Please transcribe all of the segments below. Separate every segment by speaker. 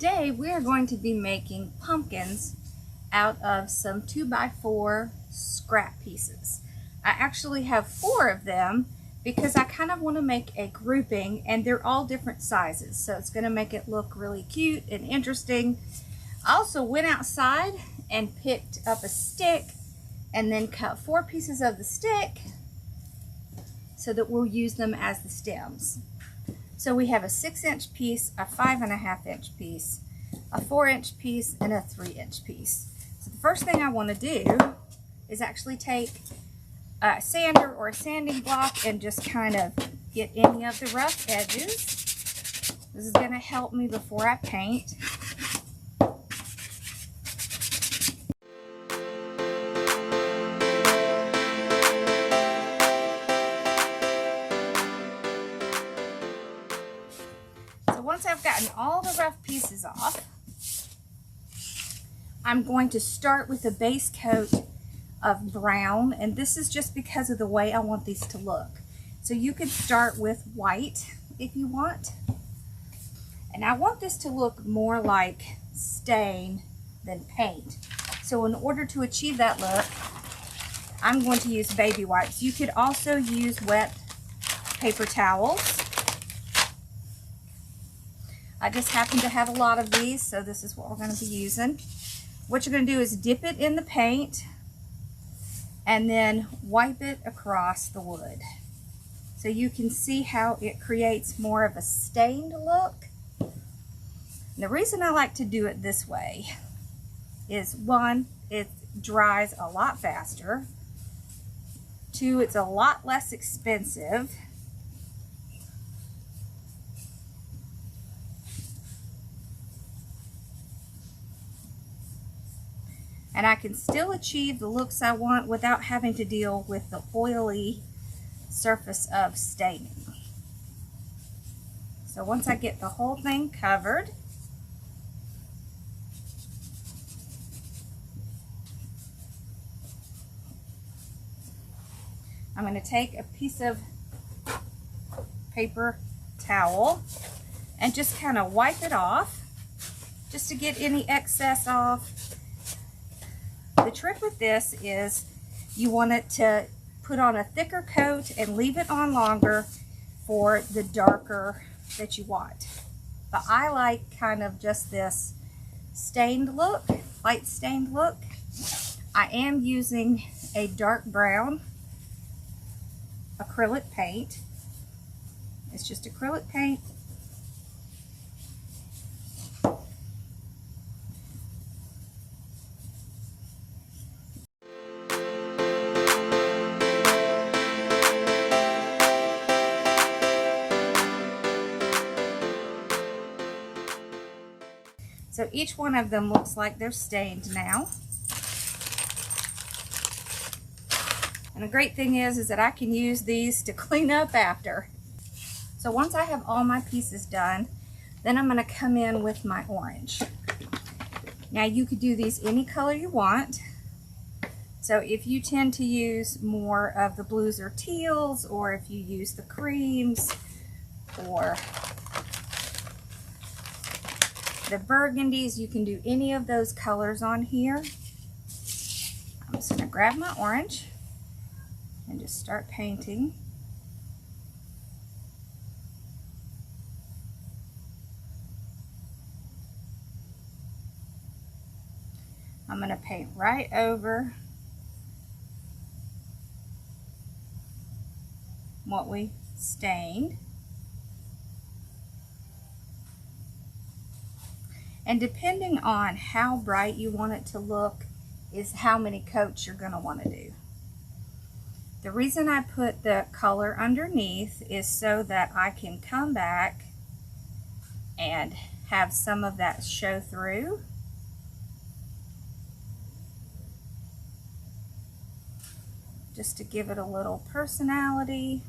Speaker 1: Today we are going to be making pumpkins out of some 2x4 scrap pieces. I actually have 4 of them because I kind of want to make a grouping, and they're all different sizes, so it's going to make it look really cute and interesting. I also went outside and picked up a stick and then cut 4 pieces of the stick so that we'll use them as the stems. So we have a 6-inch piece, a 5.5-inch piece, a 4-inch piece, and a 3-inch piece. So the first thing I want to do is actually take a sander or a sanding block and just kind of get any of the rough edges. This is going to help me before I paint. Once I've gotten all the rough pieces off, I'm going to start with a base coat of brown, and this is just because of the way I want these to look. So you could start with white if you want, and I want this to look more like stain than paint. So in order to achieve that look, I'm going to use baby wipes. You could also use wet paper towels. I just happen to have a lot of these, so this is what we're going to be using. What you're going to do is dip it in the paint and then wipe it across the wood. So you can see how it creates more of a stained look. And the reason I like to do it this way is 1, it dries a lot faster. 2, it's a lot less expensive. And I can still achieve the looks I want without having to deal with the oily surface of staining. So once I get the whole thing covered, I'm going to take a piece of paper towel and just kind of wipe it off, just to get any excess off. The trick with this is you want it to put on a thicker coat and leave it on longer for the darker that you want. But I like kind of just this stained look, light stained look. I am using a dark brown acrylic paint. It's just acrylic paint. So each one of them looks like they're stained now. And the great thing is that I can use these to clean up after. So once I have all my pieces done, then I'm going to come in with my orange. Now you could do these any color you want. So if you tend to use more of the blues or teals, or if you use the creams, or the burgundies, you can do any of those colors on here. I'm just going to grab my orange and just start painting. I'm going to paint right over what we stained. And depending on how bright you want it to look is how many coats you're going to want to do. The reason I put the color underneath is so that I can come back and have some of that show through. Just to give it a little personality.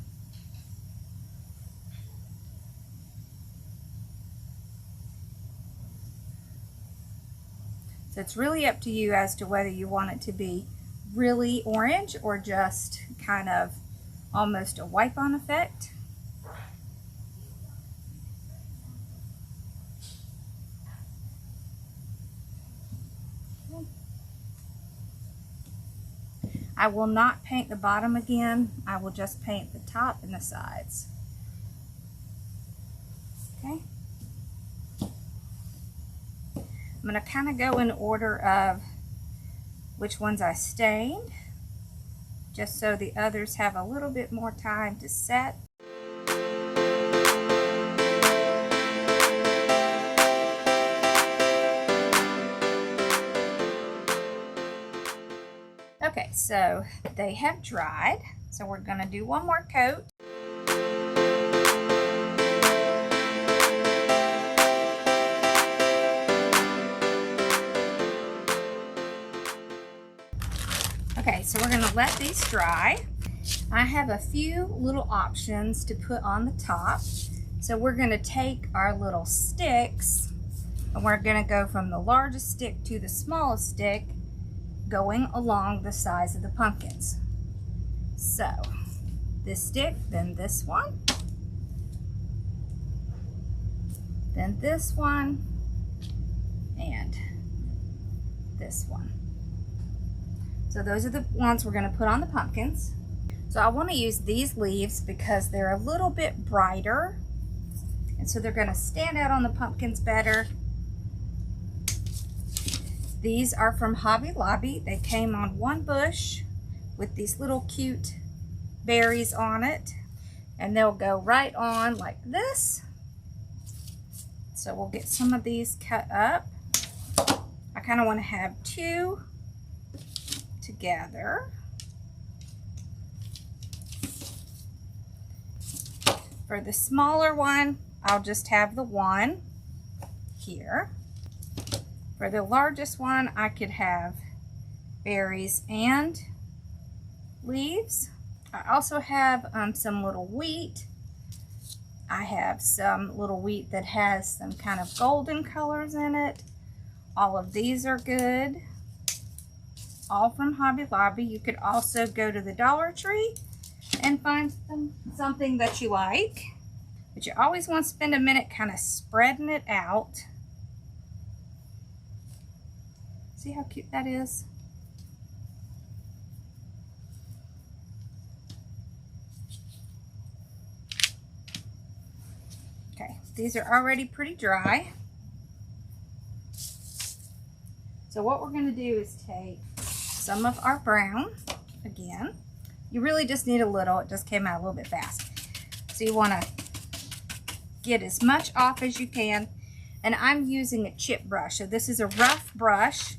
Speaker 1: So it's really up to you as to whether you want it to be really orange or just kind of almost a wipe-on effect. I will not paint the bottom again. I will just paint the top and the sides. Okay. I'm going to kind of go in order of which ones I stained, just so the others have a little bit more time to set. Okay, so they have dried, so we're going to do one more coat. Okay, so we're going to let these dry. I have a few little options to put on the top. So we're going to take our little sticks, and we're going to go from the largest stick to the smallest stick, going along the size of the pumpkins. So this stick, then this one, then this one, and this one. So those are the ones we're going to put on the pumpkins. So I want to use these leaves because they're a little bit brighter, and so they're going to stand out on the pumpkins better. These are from Hobby Lobby. They came on one bush with these little cute berries on it, and they'll go right on like this. So we'll get some of these cut up. I kind of want to have two together. For the smaller one, I'll just have the one here. For the largest one, I could have berries and leaves. I also have some little wheat. I have some little wheat that has some kind of golden colors in it. All of these are good. All from Hobby Lobby. You could also go to the Dollar Tree and find something that you like. But you always want to spend a minute kind of spreading it out. See how cute that is? Okay, these are already pretty dry. So what we're going to do is take some of our brown again. You really just need a little. It just came out a little bit fast. So you want to get as much off as you can. And I'm using a chip brush. So this is a rough brush,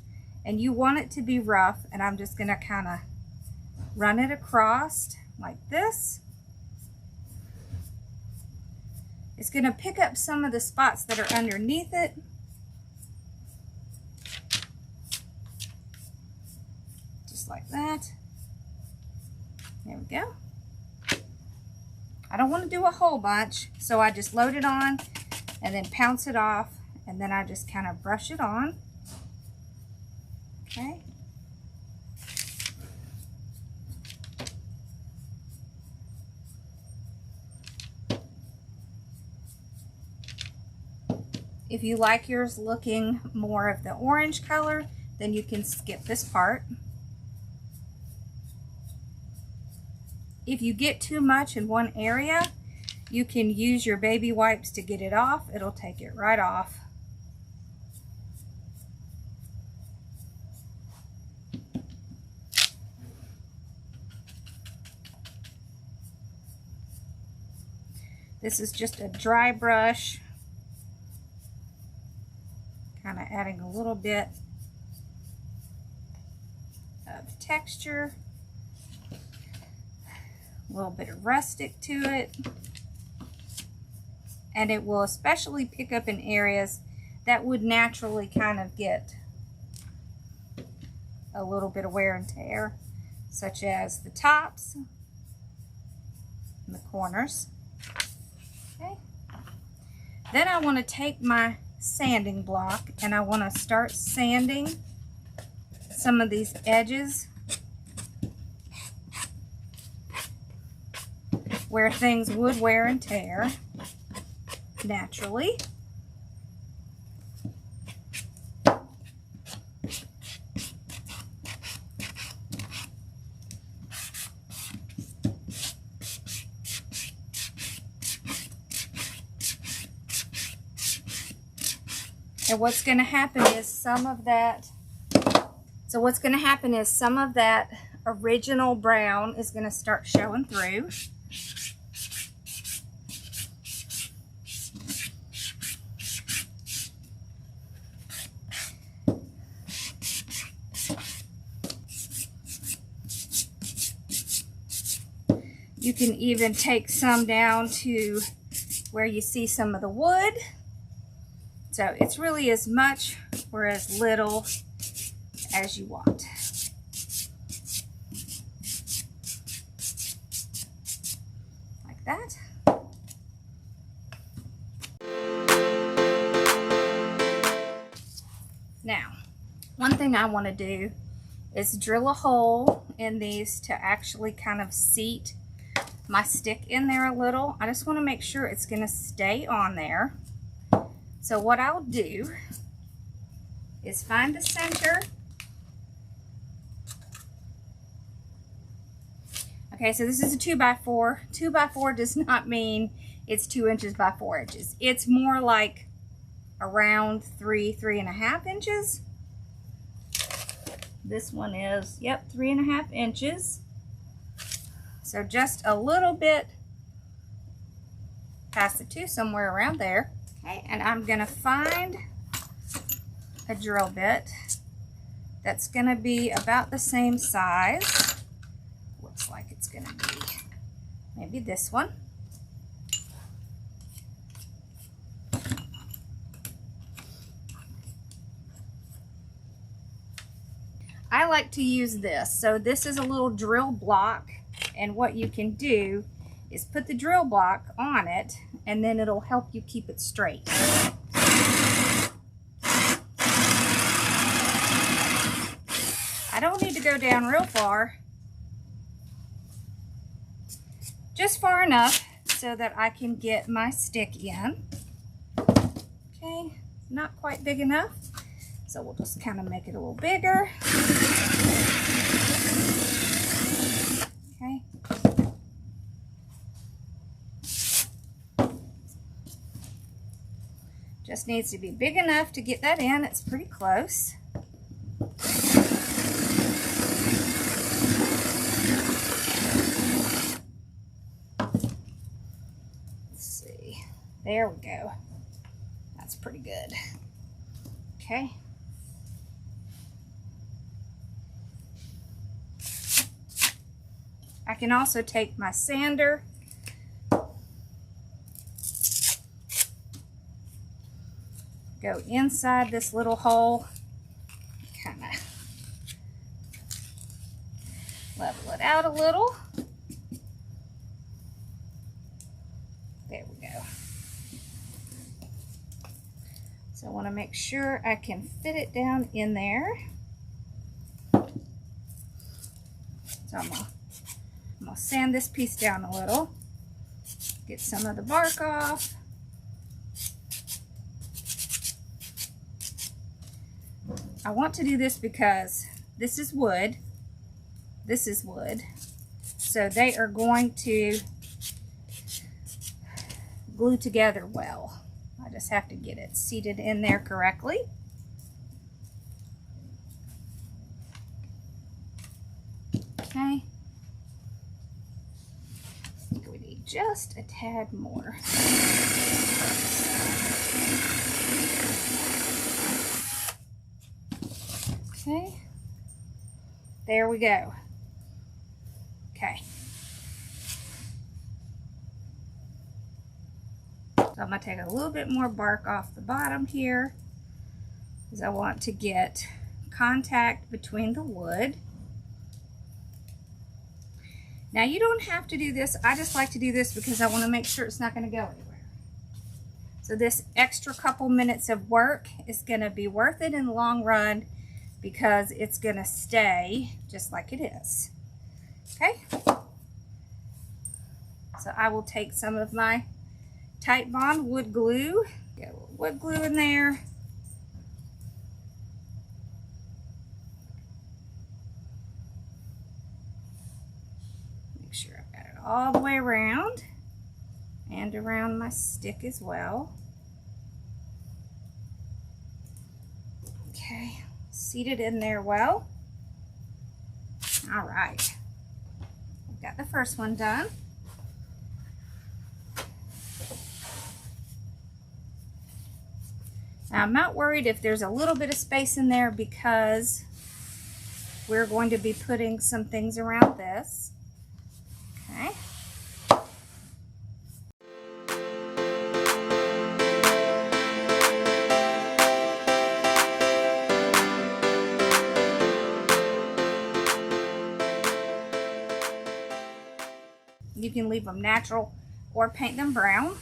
Speaker 1: and you want it to be rough. And I'm just going to kind of run it across like this. It's going to pick up some of the spots that are underneath it. Just like that. There we go. I don't want to do a whole bunch, so I just load it on and then pounce it off, and then I just kind of brush it on. Okay. If you like yours looking more of the orange color, then you can skip this part. If you get too much in one area, you can use your baby wipes to get it off. It'll take it right off. This is just a dry brush, kind of adding a little bit of texture. A little bit of rustic to it, and it will especially pick up in areas that would naturally kind of get a little bit of wear and tear, such as the tops and the corners. Okay. Then I want to take my sanding block and I want to start sanding some of these edges where things would wear and tear naturally. And what's going to happen is some of that original brown is going to start showing through. You can even take some down to where you see some of the wood. So it's really as much or as little as you want. Like that. Now, one thing I want to do is drill a hole in these to actually kind of seat my stick in there a little. I just want to make sure it's going to stay on there. So what I'll do is find the center. Okay, so this is a 2x4. 2x4 does not mean it's 2 inches by 4 inches. It's more like around 3.5 inches. This one is, yep, 3.5 inches. So just a little bit past the 2, somewhere around there. Okay, and I'm gonna find a drill bit that's gonna be about the same size. Looks like it's gonna be maybe this one. I like to use this. So this is a little drill block, and what you can do is put the drill block on it, and then it'll help you keep it straight. I don't need to go down real far, just far enough so that I can get my stick in. Okay, not quite big enough, so we'll just kind of make it a little bigger. Okay. Just needs to be big enough to get that in. It's pretty close. Let's see. There we go. That's pretty good. Okay. I can also take my sander go inside this little hole, kind of level it out a little. There we go. So I want to make sure I can fit it down in there. So I'm gonna sand this piece down a little, get some of the bark off. I want to do this because this is wood, so they are going to glue together well. I just have to get it seated in there correctly. Okay. I think we need just a tad more. Okay, there we go. Okay. So I'm going to take a little bit more bark off the bottom here, because I want to get contact between the wood. Now you don't have to do this. I just like to do this because I want to make sure it's not going to go anywhere. So this extra couple minutes of work is going to be worth it in the long run, because it's going to stay just like it is. Okay? So I will take some of my Tight Bond wood glue, get a little wood glue in there. Make sure I've got it all the way around and around my stick as well. Okay, seated in there well. All right, we've got the first one done. Now, I'm not worried if there's a little bit of space in there because we're going to be putting some things around this. Okay. You can leave them natural or paint them brown.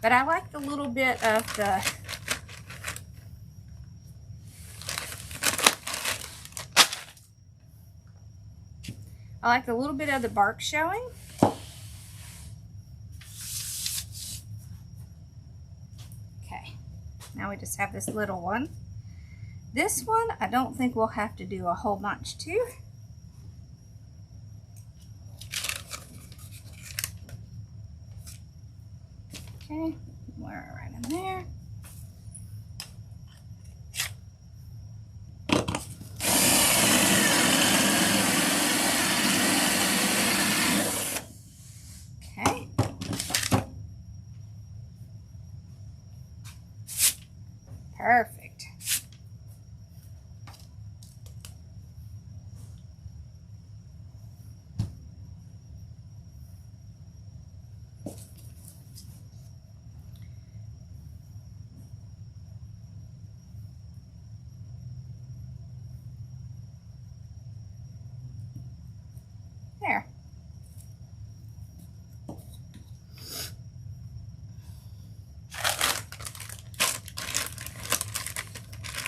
Speaker 1: But I like the little bit of the bark showing. Okay, now we just have this little one. This one, I don't think we'll have to do a whole bunch to. Okay, we're right in there. Okay. Perfect. There.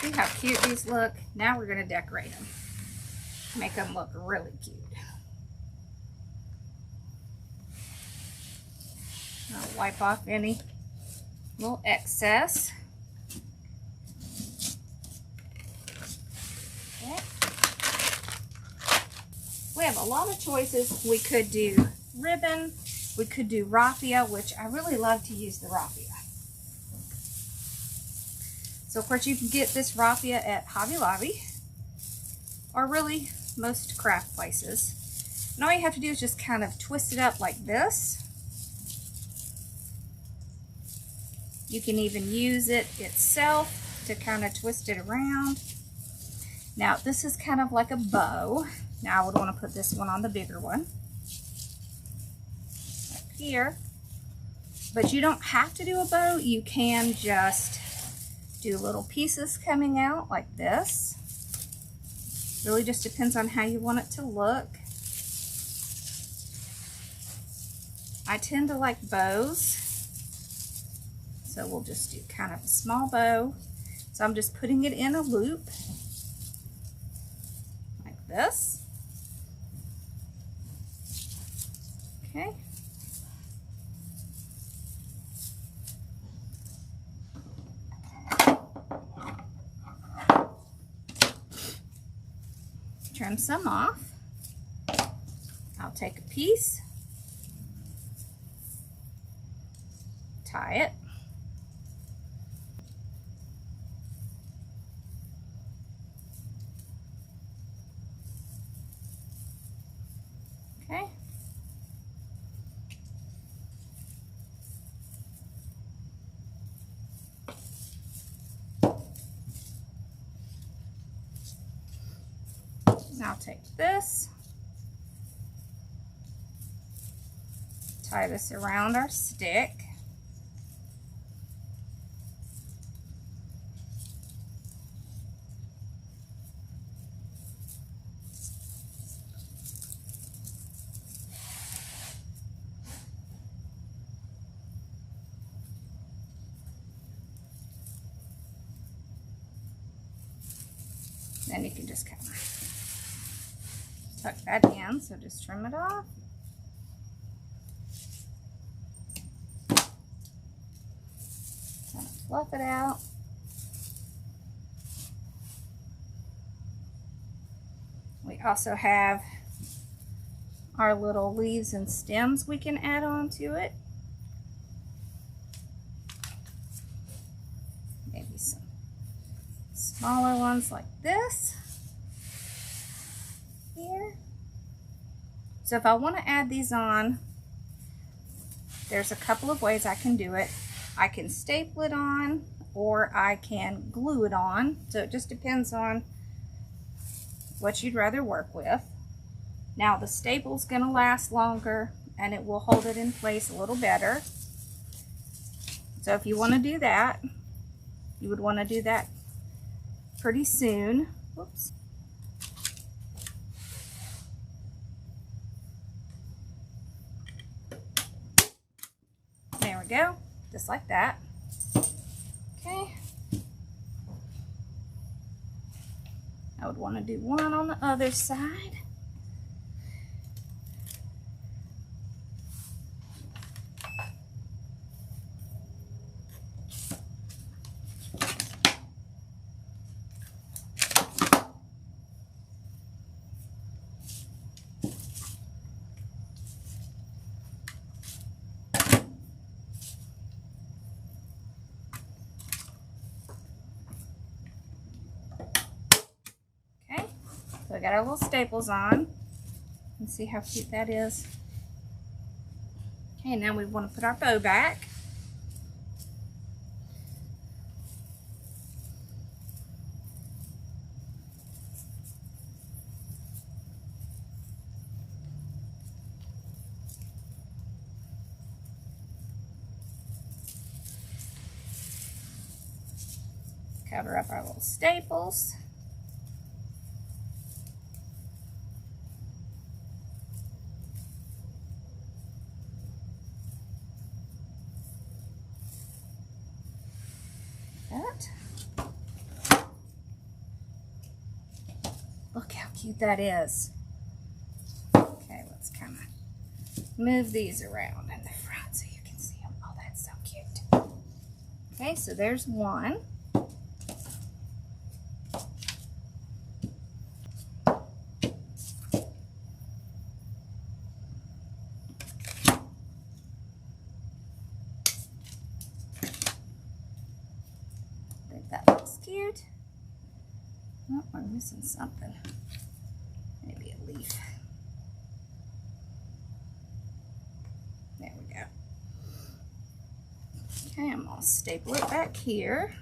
Speaker 1: See how cute these look? Now we're going to decorate them. Make them look really cute. I'll wipe off any little excess. Okay. We have a lot of choices. We could do ribbon. We could do raffia, which I really love to use the raffia. So of course you can get this raffia at Hobby Lobby or really most craft places. And all you have to do is just kind of twist it up like this. You can even use it itself to kind of twist it around. Now this is kind of like a bow. Now I would want to put this one on the bigger one up here. But you don't have to do a bow. You can just do little pieces coming out like this. Really just depends on how you want it to look. I tend to like bows, so we'll just do kind of a small bow. So I'm just putting it in a loop like this. Okay. Trim some off. I'll take a piece, tie it, okay. Now take this, tie this around our stick. Then you can just kind of tuck that in, so just trim it off. Kind of fluff it out. We also have our little leaves and stems we can add on to it. maybe some smaller ones like this here. So if I want to add these on, there's a couple of ways I can do it. I can staple it on, or I can glue it on. So it just depends on what you'd rather work with. Now the staple's going to last longer and it will hold it in place a little better. So if you want to do that, you would want to do that pretty soon. Whoops. There we go, just like that. Okay. I would want to do one on the other side. So I got our little staples on. Let's see how cute that is. Okay, now we want to put our bow back. Cover up our little staples. Look how cute that is. Okay, let's kind of move these around in the front so you can see them. Oh, that's so cute. Okay, so there's one. I think that looks cute. Oh, we're missing something. Maybe a leaf. There we go. Okay, I'm going to staple it back here.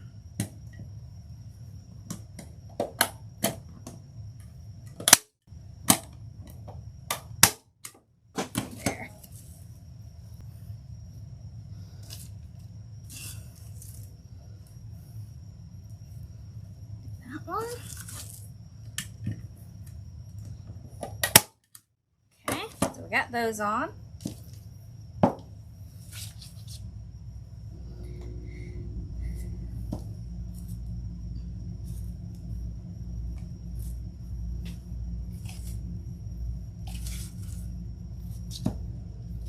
Speaker 1: There. That one. We got those on.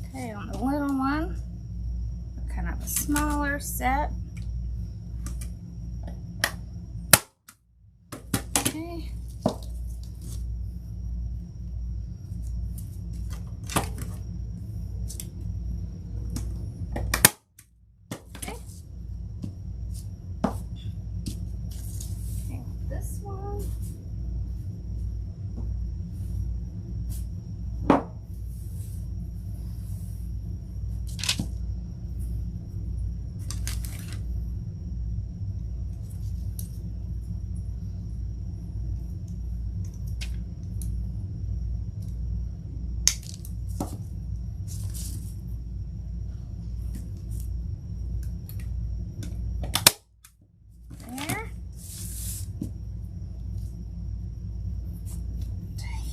Speaker 1: Okay, on the little one, kind of a smaller set. Okay. This one.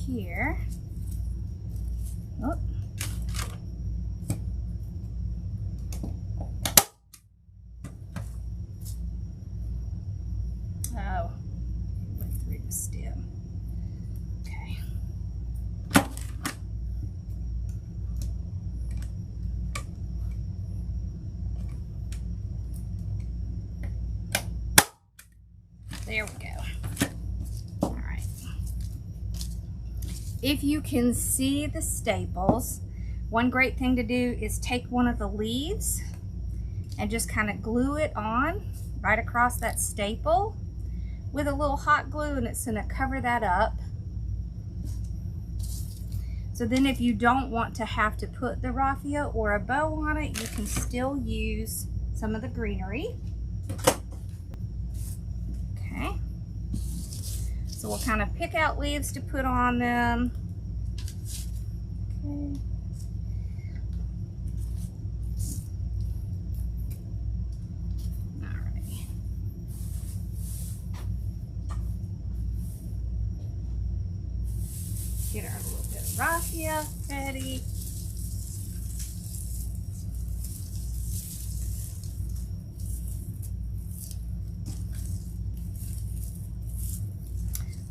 Speaker 1: Here. Oh. Oh, went through the stem. Okay. There we go. If you can see the staples, one great thing to do is take one of the leaves and just kind of glue it on right across that staple with a little hot glue, and it's going to cover that up. So then if you don't want to have to put the raffia or a bow on it, you can still use some of the greenery. Okay. So we'll kind of pick out leaves to put on them. Okay. Alright. Get our little bit of raffia ready.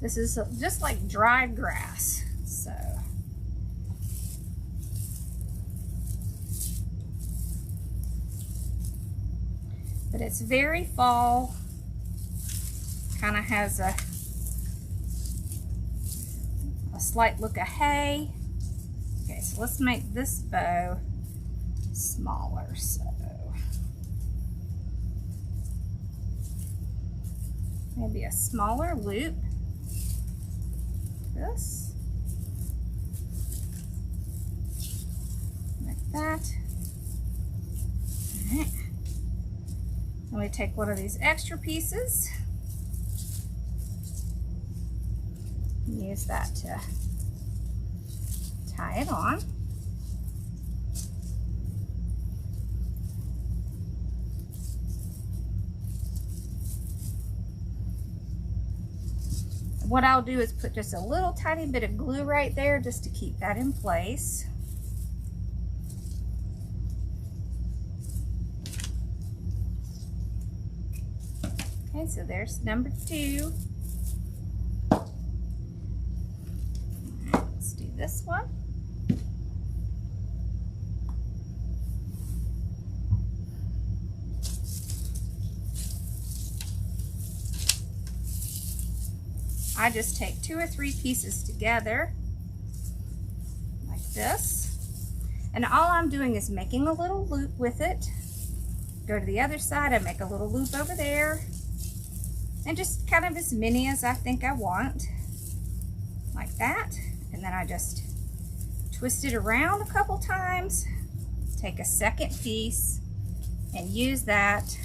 Speaker 1: This is just like dry grass, so. But it's very fall, kind of has a slight look of hay. Okay, so let's make this bow smaller, so. Maybe a smaller loop. This like that. All right. Then we take one of these extra pieces and use that to tie it on. What I'll do is put just a little tiny bit of glue right there just to keep that in place. Okay, so there's number 2. All right, let's do this one. I just take 2 or 3 pieces together like this, and all I'm doing is making a little loop with it. Go to the other side, I make a little loop over there, and just kind of as many as I think I want, like that. And then I just twist it around a couple times, take a second piece and use that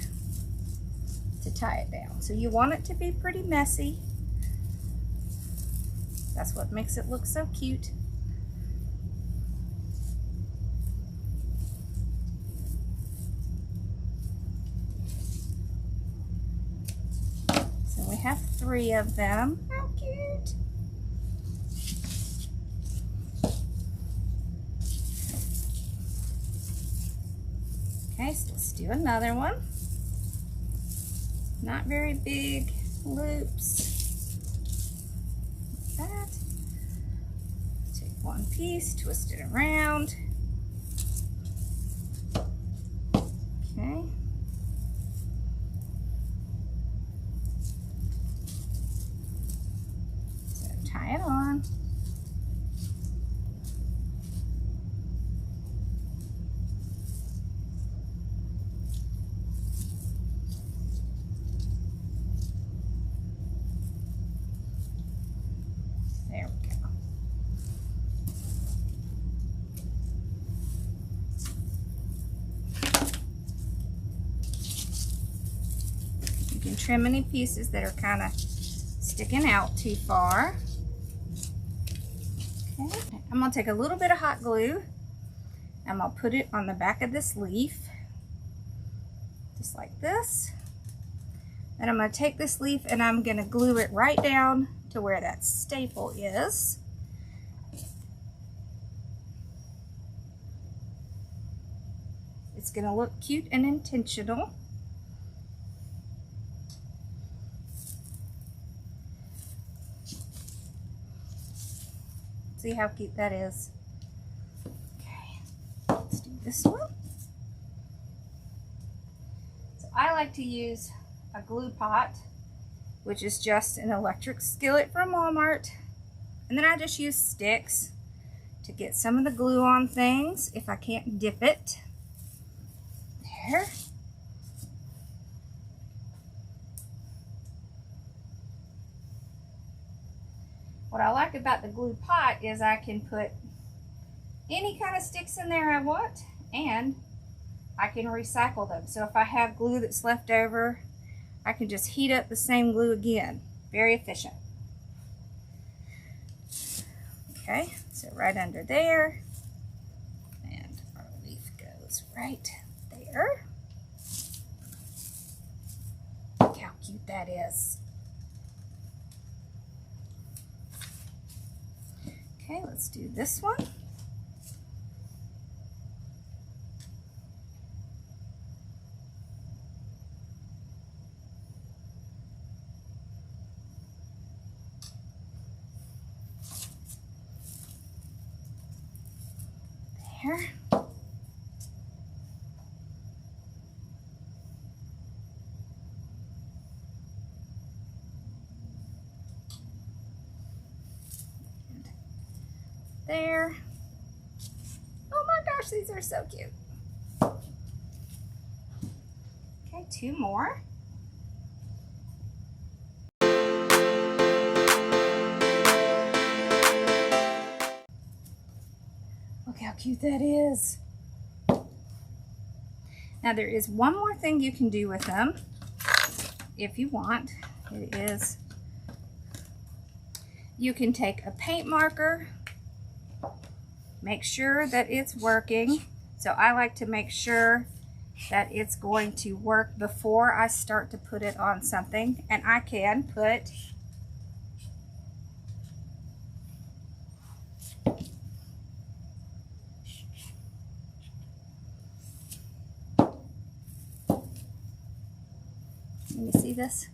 Speaker 1: to tie it down. So you want it to be pretty messy. That's what makes it look so cute. So we have 3 of them. How cute. Okay, so let's do another one. Not very big loops. That. Take one piece, twist it around. Okay. So tie it on. There we go. You can trim any pieces that are kind of sticking out too far. Okay, I'm going to take a little bit of hot glue. I'm going to put it on the back of this leaf, just like this. And I'm going to take this leaf and I'm going to glue it right down to where that staple is. It's going to look cute and intentional. See how cute that is? Okay, let's do this one. So I like to use a glue pot, which is just an electric skillet from Walmart. And then I just use sticks to get some of the glue on things if I can't dip it. There. What I like about the glue pot is I can put any kind of sticks in there I want, and I can recycle them. So if I have glue that's left over, I can just heat up the same glue again. Very efficient. Okay, so right under there, and our leaf goes right there. Look how cute that is. Okay, let's do this one. There. And there. Oh my gosh, these are so cute. Okay, two more. Look how cute that is. Now there is one more thing you can do with them if you want. It is, you can take a paint marker, make sure that it's working. So I like to make sure that it's going to work before I start to put it on something. And I can put Can you see this?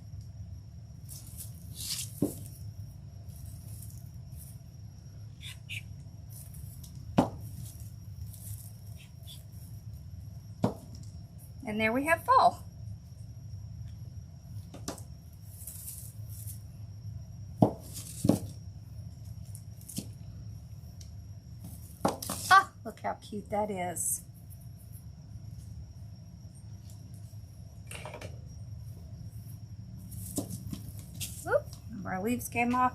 Speaker 1: And there we have fall. Ah, look how cute that is. Oop, our leaves came off.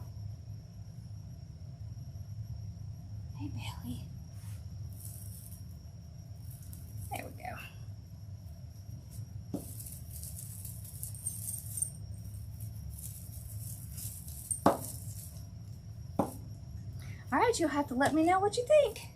Speaker 1: Hey, Bailey. There we go. All right, you'll have to let me know what you think.